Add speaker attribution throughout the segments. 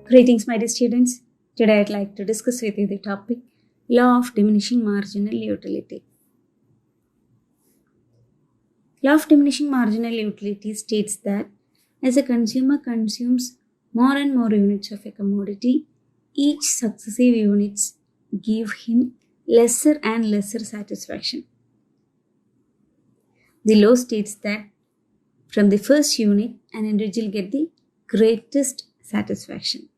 Speaker 1: Greetings, my dear students. Today I'd like to discuss with you the topic Law of Diminishing Marginal Utility. Law of Diminishing Marginal Utility states that as a consumer consumes more and more units of a commodity, each successive units give him lesser and lesser satisfaction. The law states that from the first unit, an individual gets the greatest satisfaction.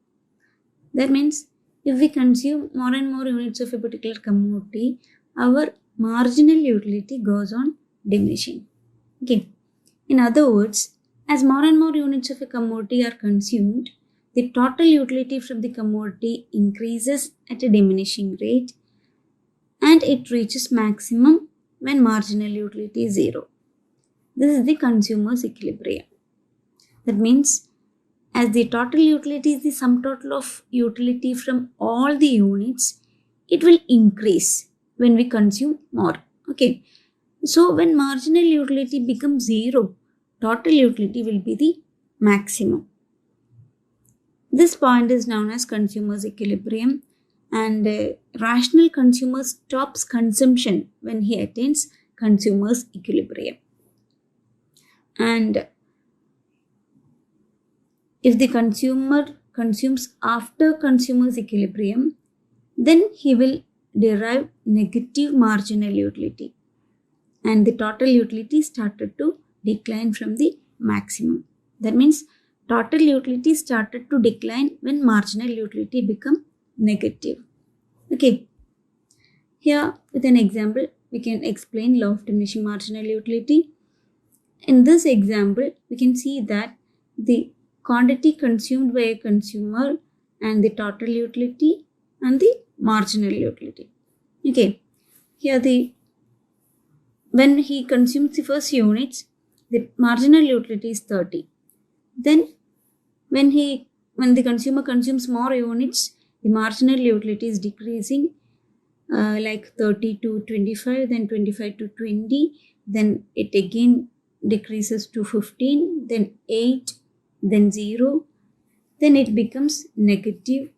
Speaker 1: That means if we consume more and more units of a particular commodity, our marginal utility goes on diminishing. Okay. In other words, as more and more units of a commodity are consumed, the total utility from the commodity increases at a diminishing rate and it reaches maximum when marginal utility is 0. This is the consumer's equilibrium. That means as the total utility is the sum total of utility from all the units, it will increase when we consume more. Okay. So when marginal utility becomes 0, total utility will be the maximum. This point is known as consumer's equilibrium, and a rational consumer stops consumption when he attains consumer's equilibrium. And if the consumer consumes after consumer's equilibrium, then he will derive negative marginal utility and the total utility started to decline from the maximum. That means total utility started to decline when marginal utility become negative. Okay. Here with an example, we can explain law of diminishing marginal utility. In this example, we can see that the quantity consumed by a consumer and the total utility and the marginal utility. Okay. Here when he consumes the first units, the marginal utility is 30. Then when the consumer consumes more units, the marginal utility is decreasing like 30 to 25, then 25 to 20, then it again decreases to 15, then 8, then 0, then it becomes negative.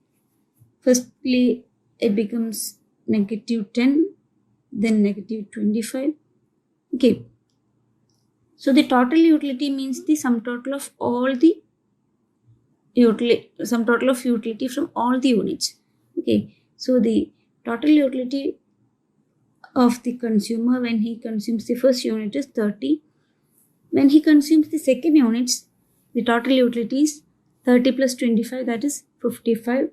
Speaker 1: Firstly, it becomes negative 10, then negative 25. Okay. So the total utility means the sum total of all the utility from all the units. Okay. So the total utility of the consumer when he consumes the first unit is 30. When he consumes the second units, the total utility is 30 plus 25, that is 55.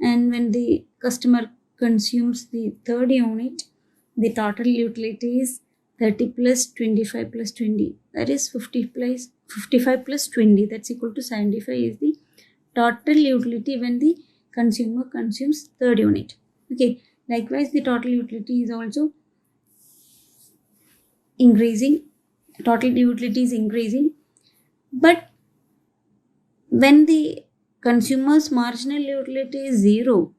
Speaker 1: And when the customer consumes the third unit, the total utility is 30 plus 25 plus 20, that is 55 plus 20, that's equal to 75 is the total utility when the consumer consumes third unit. Okay. Likewise, the total utility is also increasing. Total utility is increasing. But when the consumer's marginal utility is 0,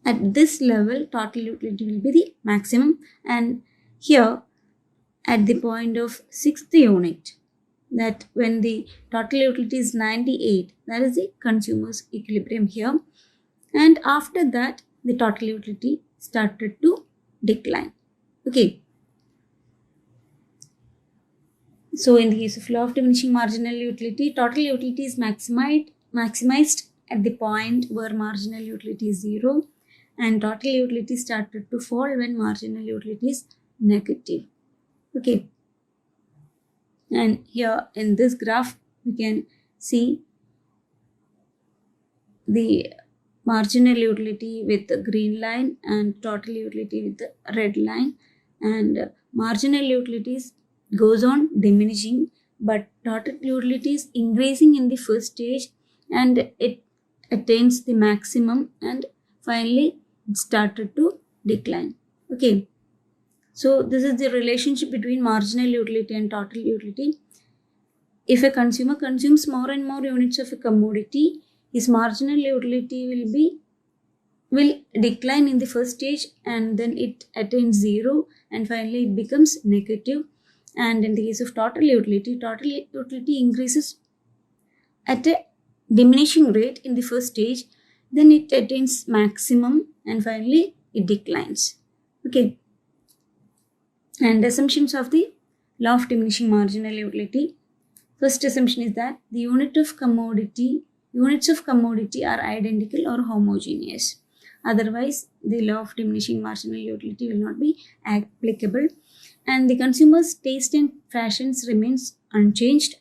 Speaker 1: at this level, total utility will be the maximum. And here, at the point of 6th unit, that when the total utility is 98, that is the consumer's equilibrium here. And after that, the total utility started to decline. Okay. So in the case of law of diminishing marginal utility, total utility is maximized at the point where marginal utility is 0 and total utility started to fall when marginal utility is negative. Okay. And here in this graph, we can see the marginal utility with the green line and total utility with the red line. And marginal utilities goes on diminishing, but total utility is increasing in the first stage and it attains the maximum and finally it started to decline. Okay. So this is the relationship between marginal utility and total utility. If a consumer consumes more and more units of a commodity, his marginal utility will decline in the first stage and then it attains 0 and finally it becomes negative. And in the case of total utility increases at a diminishing rate in the first stage, then it attains maximum and finally it declines. Okay. And assumptions of the law of diminishing marginal utility. First assumption is that the units of commodity are identical or homogeneous. Otherwise, the law of diminishing marginal utility will not be applicable, and the consumer's taste and fashions remains unchanged,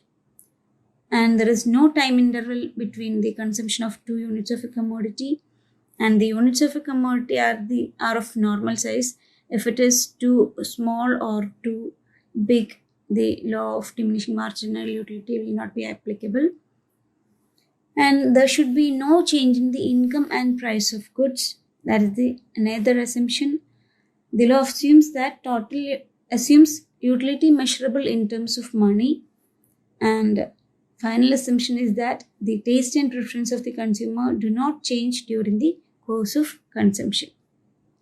Speaker 1: and there is no time interval between the consumption of 2 units of a commodity, and the units of a commodity are of normal size. If it is too small or too big, the law of diminishing marginal utility will not be applicable. And there should be no change in the income and price of goods. That is another assumption. The law assumes utility measurable in terms of money. And final assumption is that the taste and preference of the consumer do not change during the course of consumption.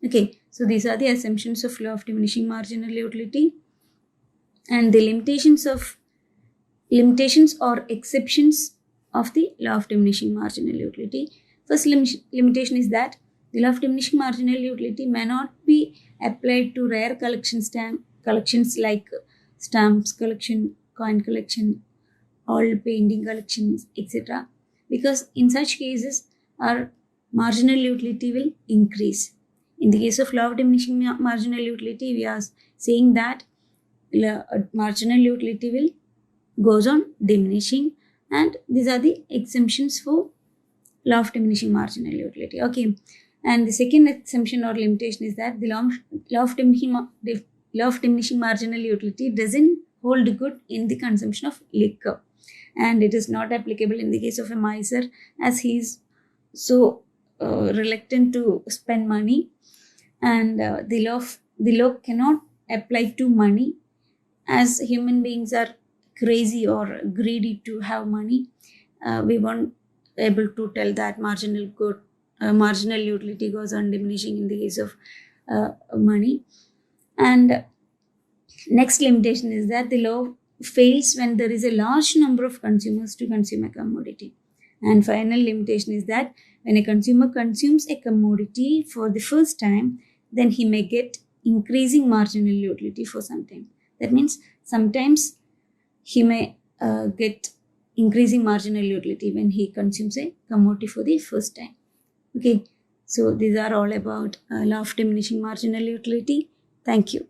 Speaker 1: Okay, so these are the assumptions of law of diminishing marginal utility, and the limitations or exceptions of the law of diminishing marginal utility. First limitation is that the law of diminishing marginal utility may not be applied to rare collections like stamps collection, coin collection, old painting collections, etc. Because in such cases, our marginal utility will increase. In the case of law of diminishing marginal utility, we are saying that marginal utility will goes on diminishing, and these are the exemptions for law of diminishing marginal utility. Okay, and the second exemption or limitation is that the law of diminishing marginal utility doesn't hold good in the consumption of liquor, and it is not applicable in the case of a miser, as he is so reluctant to spend money, and the law cannot apply to money, as human beings are crazy or greedy to have money. We won't able to tell that marginal utility goes on diminishing in the case of money. And next limitation is that the law fails when there is a large number of consumers to consume a commodity. And final limitation is that when a consumer consumes a commodity for the first time, then he may get increasing marginal utility for some time. That means sometimes he may get increasing marginal utility when he consumes a commodity for the first time. Okay, so these are all about law of diminishing marginal utility. Thank you.